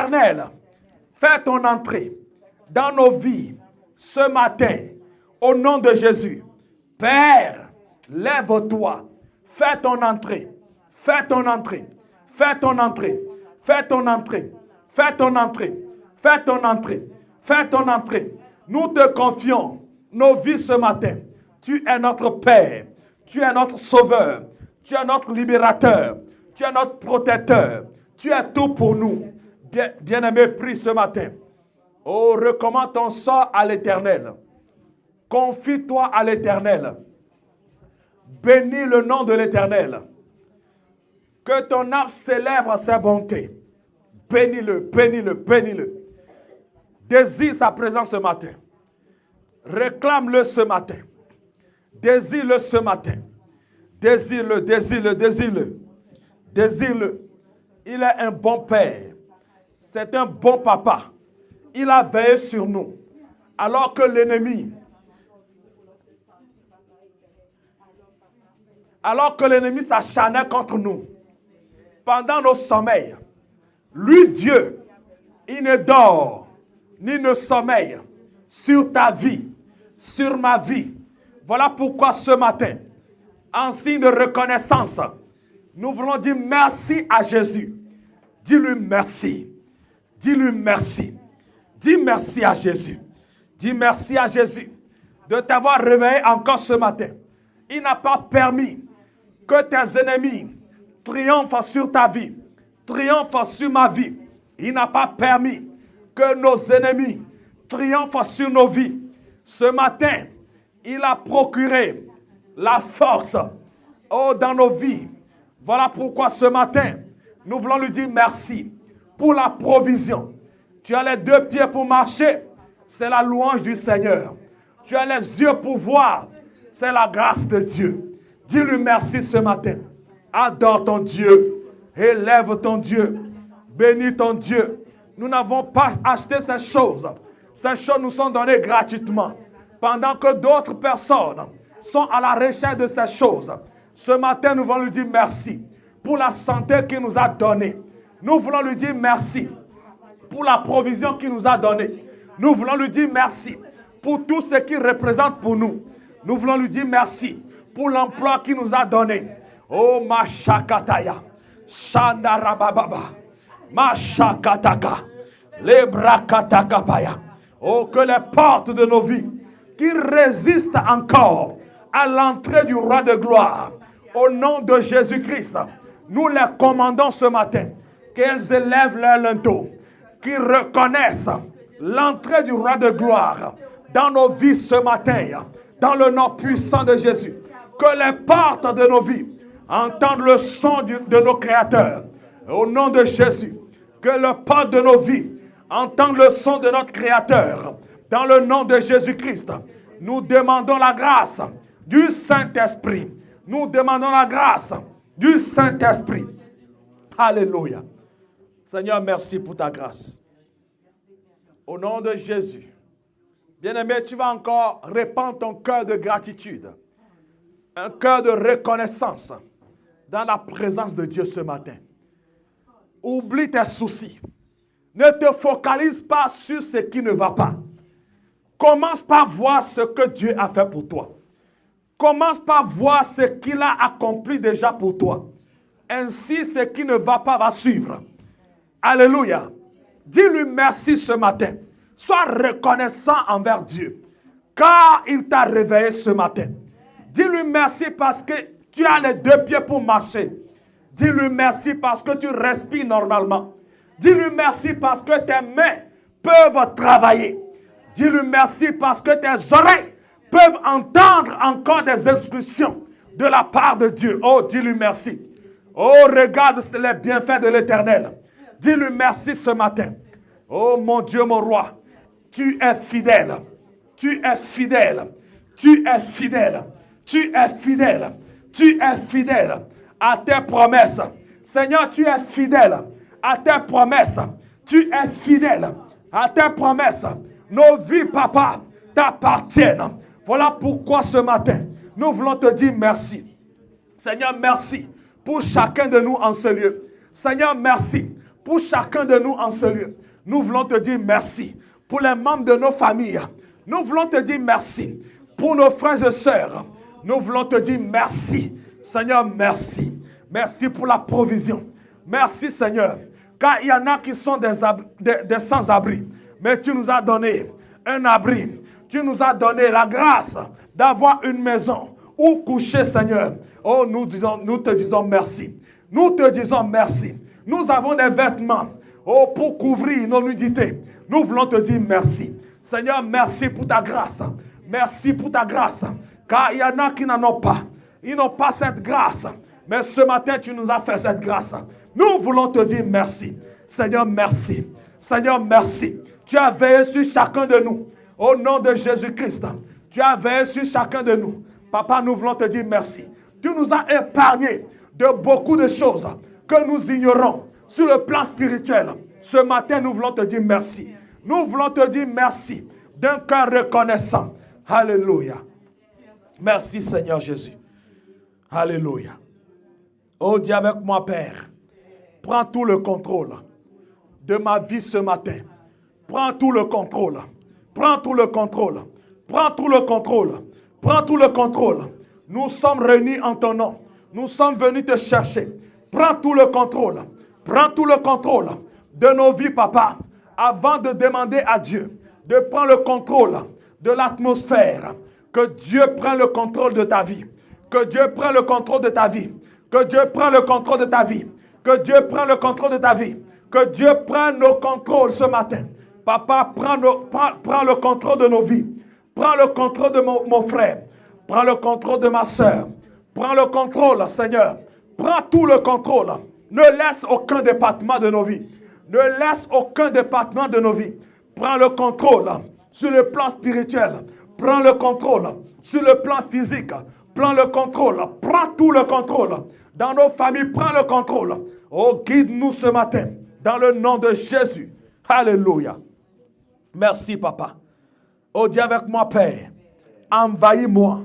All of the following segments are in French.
Éternel, fais ton entrée dans nos vies ce matin, au nom de Jésus. Père, lève-toi, fais ton entrée, fais ton entrée, fais ton entrée, fais ton entrée, fais ton entrée, fais ton entrée, fais ton entrée. Nous te confions nos vies ce matin. Tu es notre Père, tu es notre Sauveur, tu es notre libérateur, tu es notre protecteur, tu es tout pour nous. Bien-aimé, prie ce matin. Oh, recommande ton sort à l'Éternel. Confie-toi à l'Éternel. Bénis le nom de l'Éternel. Que ton âme célèbre sa bonté. Bénis-le, bénis-le, bénis-le. Désire sa présence ce matin. Réclame-le ce matin. Désire-le ce matin. Désire-le, désire-le, désire-le. Désire-le. Il est un bon père. C'est un bon papa. Il a veillé sur nous. Alors que l'ennemi s'acharnait contre nous. Pendant nos sommeils. Lui, Dieu, il ne dort ni ne sommeille sur ta vie, sur ma vie. Voilà pourquoi ce matin, en signe de reconnaissance, nous voulons dire merci à Jésus. Dis-lui merci. Dis-lui merci. Dis merci à Jésus. Dis merci à Jésus de t'avoir réveillé encore ce matin. Il n'a pas permis que tes ennemis triomphent sur ta vie, triomphent sur ma vie. Il n'a pas permis que nos ennemis triomphent sur nos vies. Ce matin, il a procuré la force dans nos vies. Voilà pourquoi ce matin, nous voulons lui dire merci pour la provision. Tu as les deux pieds pour marcher, c'est la louange du Seigneur. Tu as les yeux pour voir, c'est la grâce de Dieu. Dis-lui merci ce matin. Adore ton Dieu, élève ton Dieu, bénis ton Dieu. Nous n'avons pas acheté ces choses. Ces choses nous sont données gratuitement. Pendant que d'autres personnes sont à la recherche de ces choses. Ce matin, nous voulons lui dire merci pour la santé qu'il nous a donnée. Nous voulons lui dire merci pour la provision qu'il nous a donnée. Nous voulons lui dire merci pour tout ce qu'il représente pour nous. Nous voulons lui dire merci pour l'emploi qu'il nous a donné. Oh, Mashakataya, Shandarabababa, Mashakataka, Lebrakatakapaya. Oh, que les portes de nos vies qui résistent encore à l'entrée du roi de gloire, au nom de Jésus-Christ, nous les commandons ce matin, qu'elles élèvent leur linteau, qu'ils reconnaissent l'entrée du roi de gloire dans nos vies ce matin, dans le nom puissant de Jésus. Que les portes de nos vies entendent le son de nos créateurs, au nom de Jésus. Que les portes de nos vies entendent le son de notre créateur, dans le nom de Jésus-Christ. Nous demandons la grâce du Saint-Esprit. Nous demandons la grâce du Saint-Esprit. Alléluia. Seigneur, merci pour ta grâce. Au nom de Jésus. Bien-aimé, tu vas encore répandre ton cœur de gratitude. Un cœur de reconnaissance dans la présence de Dieu ce matin. Oublie tes soucis. Ne te focalise pas sur ce qui ne va pas. Commence par voir ce que Dieu a fait pour toi. Commence par voir ce qu'il a accompli déjà pour toi. Ainsi, ce qui ne va pas va suivre. Alléluia. Dis-lui merci ce matin. Sois reconnaissant envers Dieu. Car il t'a réveillé ce matin. Dis-lui merci parce que tu as les deux pieds pour marcher. Dis-lui merci parce que tu respires normalement. Dis-lui merci parce que tes mains peuvent travailler. Dis-lui merci parce que tes oreilles peuvent entendre encore des instructions de la part de Dieu. Oh, dis-lui merci. Oh, regarde les bienfaits de l'Éternel. Dis-lui merci ce matin. Oh, mon Dieu, mon roi, tu es fidèle. Tu es fidèle. Tu es fidèle. Tu es fidèle. Tu es fidèle à tes promesses. Seigneur, tu es fidèle à tes promesses. Tu es fidèle à tes promesses. Nos vies, papa, t'appartiennent. Voilà pourquoi ce matin, nous voulons te dire merci. Seigneur, merci pour chacun de nous en ce lieu. Seigneur, merci pour chacun de nous en ce lieu. Nous voulons te dire merci. Pour les membres de nos familles, nous voulons te dire merci. Pour nos frères et sœurs, nous voulons te dire merci. Seigneur, merci. Merci pour la provision. Merci, Seigneur. Car il y en a qui sont des sans-abri. Mais tu nous as donné un abri. Tu nous as donné la grâce d'avoir une maison où coucher, Seigneur. Oh, nous te disons merci. Nous te disons merci. Nous avons des vêtements pour couvrir nos nudités. Nous voulons te dire merci. Seigneur, merci pour ta grâce. Merci pour ta grâce. Car il y en a qui n'en ont pas. Ils n'ont pas cette grâce. Mais ce matin, tu nous as fait cette grâce. Nous voulons te dire merci. Seigneur, merci. Seigneur, merci. Tu as veillé sur chacun de nous. Au nom de Jésus-Christ. Tu as veillé sur chacun de nous. Papa, nous voulons te dire merci. Tu nous as épargné de beaucoup de choses que nous ignorons sur le plan spirituel. Ce matin, nous voulons te dire merci. Nous voulons te dire merci d'un cœur reconnaissant. Alléluia. Merci Seigneur Jésus. Alléluia. Oh, dis avec moi, Père, prends tout le contrôle de ma vie ce matin. Prends tout le contrôle. Prends tout le contrôle. Prends tout le contrôle. Prends tout le contrôle. Nous sommes réunis en ton nom. Nous sommes venus te chercher. Prends tout le contrôle. Prends tout le contrôle de nos vies, Papa, avant de demander à Dieu de prendre le contrôle de l'atmosphère. Que Dieu prenne le contrôle de ta vie. Que Dieu prenne le contrôle de ta vie. Que Dieu prenne le contrôle de ta vie. Que Dieu prenne le contrôle de ta vie. Que Dieu prenne le contrôle ce matin. Papa, prends le contrôle de nos vies. Prends le contrôle de mon frère. Prends le contrôle de ma soeur. Prends le contrôle, Seigneur. Prends tout le contrôle. Ne laisse aucun département de nos vies. Ne laisse aucun département de nos vies. Prends le contrôle sur le plan spirituel. Prends le contrôle sur le plan physique. Prends le contrôle. Prends tout le contrôle. Dans nos familles, prends le contrôle. Oh, guide-nous ce matin. Dans le nom de Jésus. Alléluia. Merci, Papa. Oh, dis avec moi, Père. Envahis-moi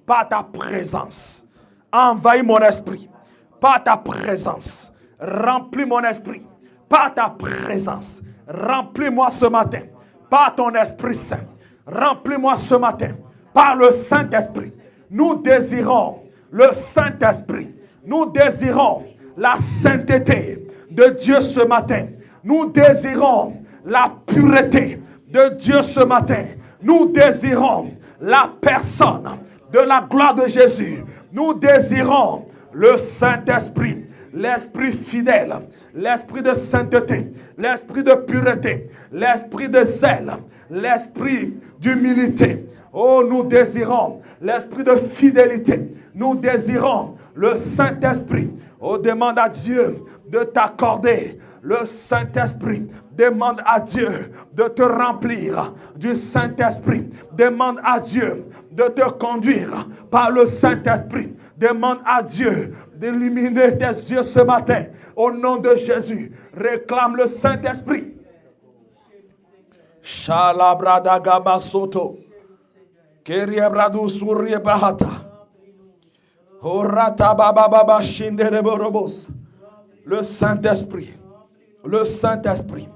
par ta présence. Envahis mon esprit par ta présence. Remplis mon esprit par ta présence. Remplis-moi ce matin par ton Esprit Saint. Remplis-moi ce matin par le Saint-Esprit. Nous désirons le Saint-Esprit. Nous désirons la sainteté de Dieu ce matin. Nous désirons la pureté de Dieu ce matin. Nous désirons la personne de la gloire de Jésus. Nous désirons le Saint-Esprit, l'Esprit fidèle, l'Esprit de sainteté, l'Esprit de pureté, l'Esprit de zèle, l'Esprit d'humilité. Oh, nous désirons l'Esprit de fidélité. Nous désirons le Saint-Esprit. Oh, demande à Dieu de t'accorder le Saint-Esprit. Demande à Dieu de te remplir du Saint-Esprit. Demande à Dieu de te conduire par le Saint-Esprit. Demande à Dieu d'illuminer tes yeux ce matin. Au nom de Jésus, réclame le Saint-Esprit. Shalabradaga soto. Keriebradu surie bahata. Horata baba baba shindereborobos. Le Saint-Esprit. Le Saint-Esprit.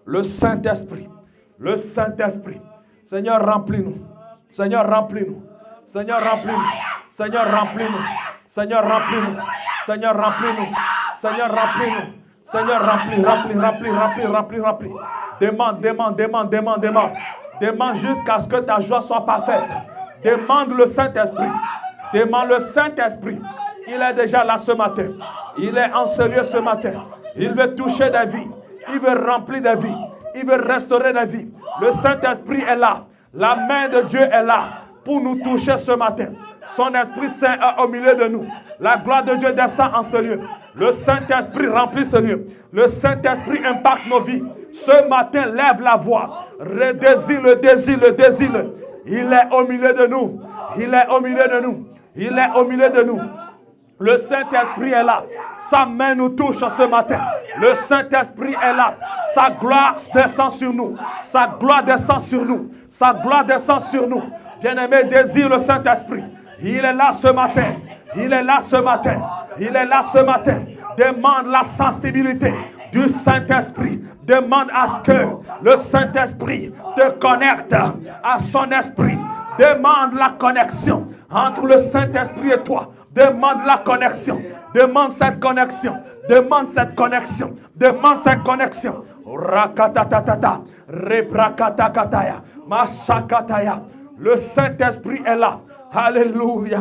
Le Saint-Esprit. Le Saint-Esprit. Seigneur, remplis-nous. Seigneur, remplis-nous. Seigneur, remplis-nous. Seigneur, remplis-nous. Seigneur, remplis-nous. Seigneur, remplis-nous. Seigneur, remplis-nous. Seigneur, remplis. Demande. Demande jusqu'à ce que ta joie soit parfaite. Demande le Saint-Esprit. Demande le Saint-Esprit. Il est déjà là ce matin. Il est en ce lieu ce matin. Il veut toucher des vies. Il veut remplir des vies. Il veut restaurer des vies. Le Saint-Esprit est là. La main de Dieu est là pour nous toucher ce matin. Son Esprit Saint est au milieu de nous. La gloire de Dieu descend en ce lieu. Le Saint-Esprit remplit ce lieu. Le Saint-Esprit impacte nos vies. Ce matin, lève la voix. Désire. Il est au milieu de nous. Il est au milieu de nous. Il est au milieu de nous. Le Saint-Esprit est là. Sa main nous touche ce matin. Le Saint-Esprit est là. Sa gloire descend sur nous. Sa gloire descend sur nous. Sa gloire descend sur nous. Bien-aimé, désire le Saint-Esprit. Il est là ce matin. Il est là ce matin. Il est là ce matin. Demande la sensibilité du Saint-Esprit. Demande à ce que le Saint-Esprit te connecte à son esprit. Demande la connexion entre le Saint-Esprit et toi. Demande la connexion. Demande cette connexion. Demande cette connexion. Demande cette connexion. Rakatatata. Rebrakatakataya. Mashakataya. Le Saint-Esprit est là. Alléluia.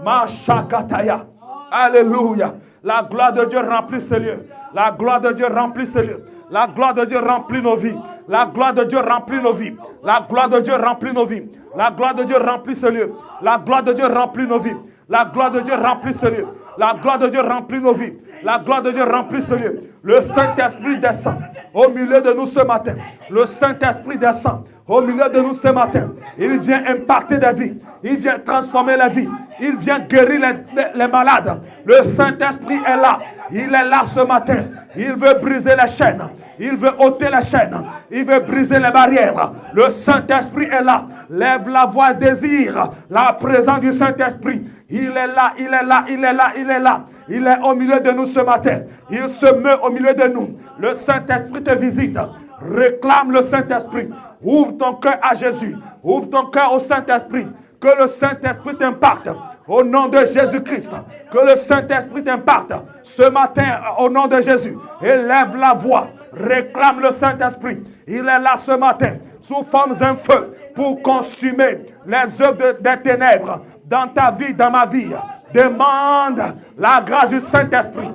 Mashakataya. Alléluia. La gloire de Dieu remplit ce lieu. La gloire de Dieu remplit ce lieu. La gloire de Dieu remplit nos vies. La gloire de Dieu remplit nos vies. La gloire de Dieu remplit nos vies. La gloire de Dieu remplit ce lieu. La gloire de Dieu remplit nos vies. La gloire de Dieu remplit ce lieu. La gloire de Dieu remplit nos vies. La gloire de Dieu remplit ce lieu. Le Saint-Esprit descend au milieu de nous ce matin. Le Saint-Esprit descend au milieu de nous ce matin. Il vient impacter des vies. Il vient transformer la vie. Il vient guérir les malades. Le Saint-Esprit est là. Il est là ce matin. Il veut briser les chaînes. Il veut ôter les chaînes. Il veut briser les barrières. Le Saint-Esprit est là. Lève la voix, désire la présence du Saint-Esprit. Il est là, il est là, il est là, il est là. Il est au milieu de nous ce matin. Il se meut au milieu de nous. Le Saint-Esprit te visite. Réclame le Saint-Esprit. Ouvre ton cœur à Jésus. Ouvre ton cœur au Saint-Esprit. Que le Saint-Esprit t'impacte. Au nom de Jésus-Christ. Que le Saint-Esprit t'impacte. Ce matin, au nom de Jésus. Élève la voix. Réclame le Saint-Esprit. Il est là ce matin. Sous forme d'un feu. Pour consumer les œuvres des ténèbres. Dans ta vie, dans ma vie. Demande la grâce du Saint-Esprit.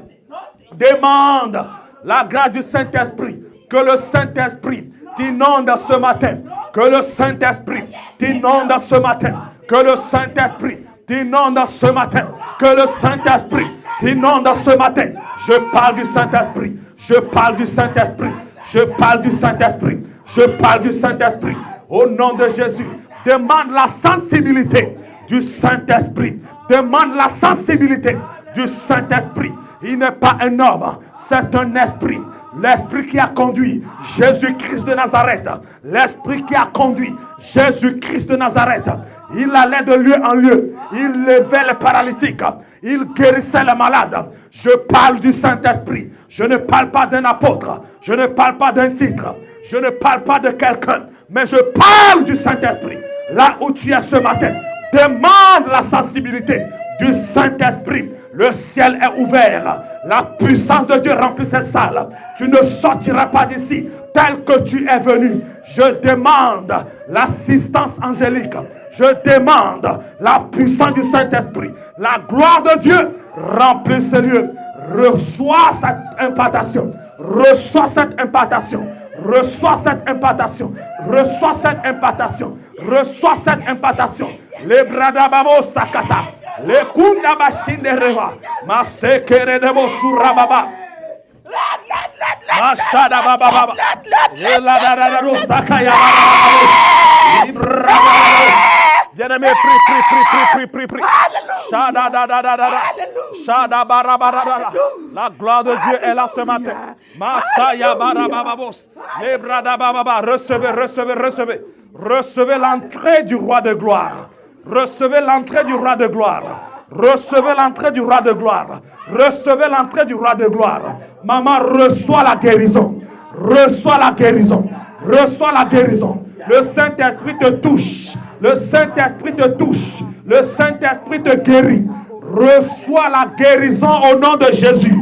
Demande la grâce du Saint-Esprit. Que le Saint-Esprit t'inonde ce matin. Que le Saint-Esprit t'inonde ce matin. Que le Saint-Esprit t'inonde ce matin. Que le Saint-Esprit t'inonde ce matin. Je parle du Saint-Esprit. Je parle du Saint-Esprit. Je parle du Saint-Esprit. Je parle du Saint-Esprit. Au nom de Jésus. Demande la sensibilité du Saint-Esprit. Demande la sensibilité du Saint-Esprit. Il n'est pas un homme, c'est un esprit. L'esprit qui a conduit Jésus-Christ de Nazareth. L'esprit qui a conduit Jésus-Christ de Nazareth. Il allait de lieu en lieu. Il levait les paralytiques. Il guérissait les malades. Je parle du Saint-Esprit. Je ne parle pas d'un apôtre. Je ne parle pas d'un titre. Je ne parle pas de quelqu'un. Mais je parle du Saint-Esprit. Là où tu es ce matin, demande la sensibilité du Saint-Esprit. Le ciel est ouvert. La puissance de Dieu remplit ces salles. Tu ne sortiras pas d'ici tel que tu es venu. Je demande l'assistance angélique. Je demande la puissance du Saint-Esprit. La gloire de Dieu remplit ce lieu. Reçois cette impartation. Reçois cette impartation. Reçois cette impartation. Reçois cette impartation. Reçois cette impartation. Les bradababo sakata. Les kunda bashindereva. Masekere debo surababa. Mashada baba baba. La dadaro sakaya baba. Bien-aimé, prie. Shada da da da da da. Shada barabara. La gloire de Dieu est là ce matin. Masaya barababos. Les bradababa. Recevez. Recevez l'entrée du roi de gloire. Recevez l'entrée du roi de gloire. Recevez l'entrée du roi de gloire. Recevez l'entrée du roi de gloire. Maman, reçois la guérison. Reçois la guérison. Reçois la guérison. Le Saint-Esprit te touche. Le Saint-Esprit te touche. Le Saint-Esprit te guérit. Reçois la guérison au nom de Jésus.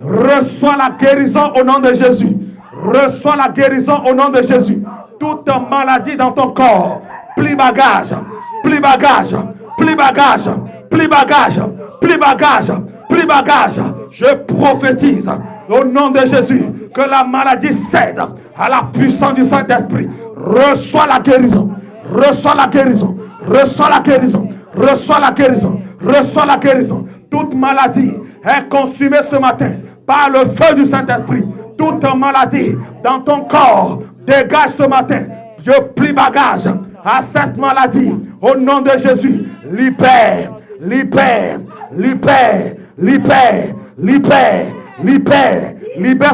Reçois la guérison au nom de Jésus. Reçois la guérison au nom de Jésus. Toute maladie dans ton corps. Plie bagage. Plie bagage. Plie bagage. Plie bagage. Plie bagage. Plie bagage. Je prophétise au nom de Jésus que la maladie cède à la puissance du Saint-Esprit. Reçois la guérison. Reçois la guérison. Reçois la guérison. Reçois la guérison. Reçois la guérison. Toute maladie est consumée ce matin par le feu du Saint-Esprit. Toute maladie dans ton corps dégage ce matin. Je plie bagage à cette maladie au nom de Jésus. Libère. Libère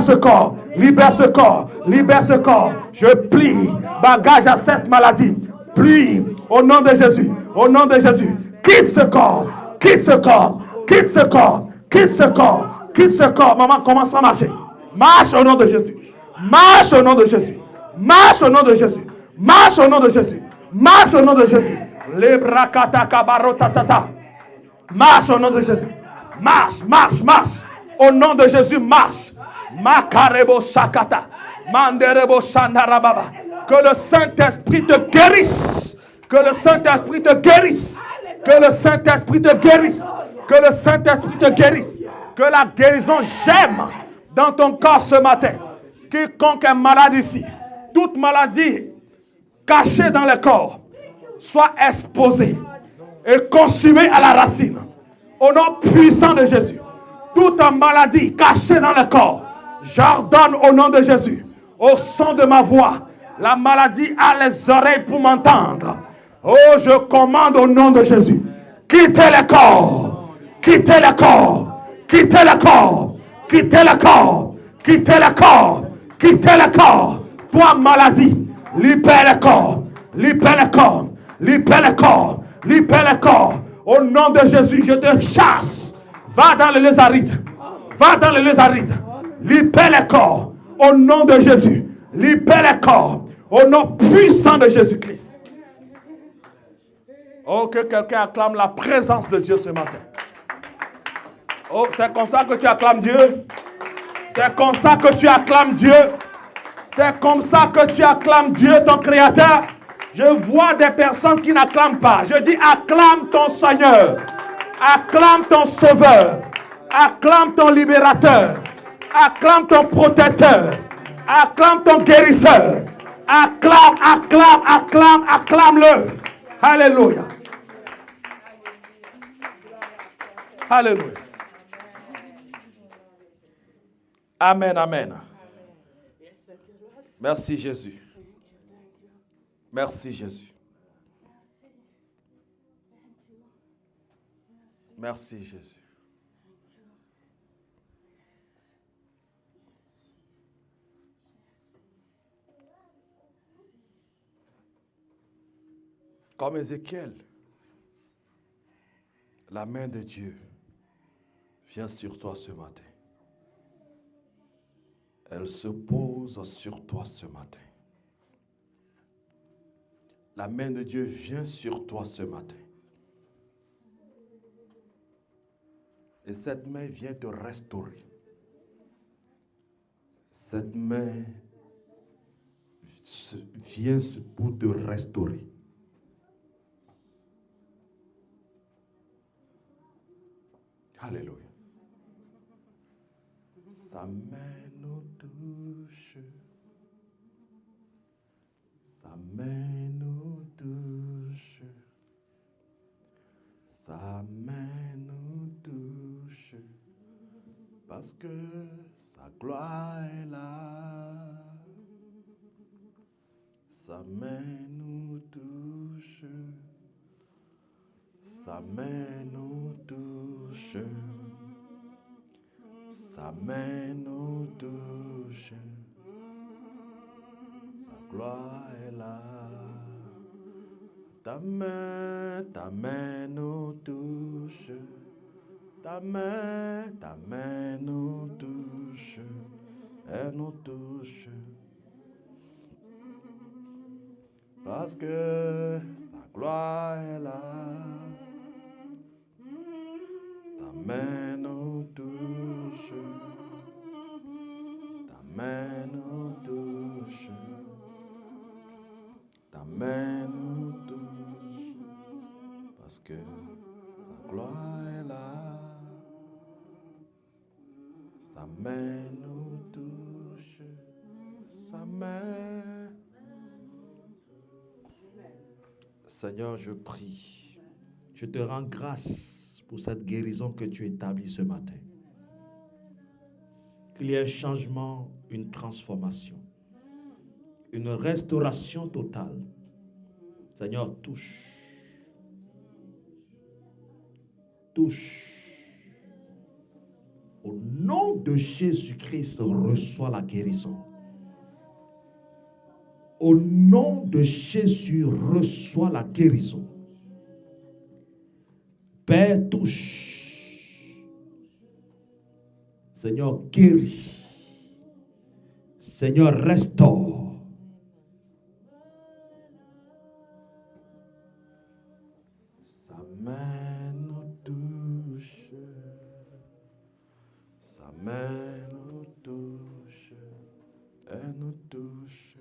ce corps. Libère ce corps. Je plie bagage à cette maladie. Plie au nom de Jésus. Au nom de Jésus. Quitte ce corps. Quitte ce corps. Maman, commence à marcher. Marche au nom de Jésus. Marche au nom de Jésus. Marche au nom de Jésus. Marche au nom de Jésus. Marche au nom de Jésus. Les brakata kabarotatata. Marche au nom de Jésus. Marche, marche, marche. Au nom de Jésus, marche. Makarebo sakata. Manderebo sandarababa. Que le Saint-Esprit te guérisse. Que le Saint-Esprit te guérisse. Que le Saint-Esprit te guérisse. Que le Saint-Esprit te guérisse. Que la guérison gemme dans ton corps ce matin. Quiconque est malade ici, toute maladie cachée dans le corps, soit exposée et consumée à la racine. Au nom puissant de Jésus. Toute maladie cachée dans le corps, j'ordonne au nom de Jésus, au son de ma voix, la maladie a les oreilles pour m'entendre. Oh, je commande au nom de Jésus, quittez le corps, quittez le corps, quittez le corps, quittez le corps, quittez le corps, quittez le corps. Toi, maladie, libère le corps, libère le corps, libère le corps, libère le corps. Au nom de Jésus, je te chasse. Va dans le lézaride. Va dans le lézaride. Libère le corps. Au nom de Jésus. Libère le corps. Au nom puissant de Jésus-Christ. Oh, que quelqu'un acclame la présence de Dieu ce matin. Oh, c'est comme ça que tu acclames Dieu. C'est comme ça que tu acclames Dieu. C'est comme ça que tu acclames Dieu, ton Créateur. Je vois des personnes qui n'acclament pas. Je dis acclame ton Seigneur. Acclame ton Sauveur. Acclame ton Libérateur. Acclame ton Protecteur. Acclame ton Guérisseur. Acclame, acclame, acclame, acclame-le. Alléluia. Alléluia. Amen, amen. Merci Jésus. Merci Jésus. Merci Jésus. Comme Ézéchiel, la main de Dieu vient sur toi ce matin. Elle se pose sur toi ce matin. La main de Dieu vient sur toi ce matin. Et cette main vient te restaurer. Cette main vient pour te restaurer. Alléluia. Sa main nous touche. Sa main nous touche. Sa main nous touche. Parce que sa gloire est là. Sa main nous touche. Sa main nous touche. Sa main nous touche. Sa gloire est là. Ta main nous touche. Ta main nous touche. Elle nous touche. Parce que sa gloire est là. Ta main nous touche. Ta main nous touche. Ta main nous touche. Parce que sa gloire est là. Sa main nous touche. Sa main. Seigneur, je prie. Je te rends grâce pour cette guérison que tu établis ce matin. Qu'il y ait un changement, une transformation, une restauration totale. Seigneur, touche. Touche. Au nom de Jésus-Christ, reçois la guérison. Au nom de Jésus, reçois la guérison. Père, touche. Seigneur, guéris. Seigneur, restaure. Sa main nous touche. Sa main nous touche. Elle nous touche.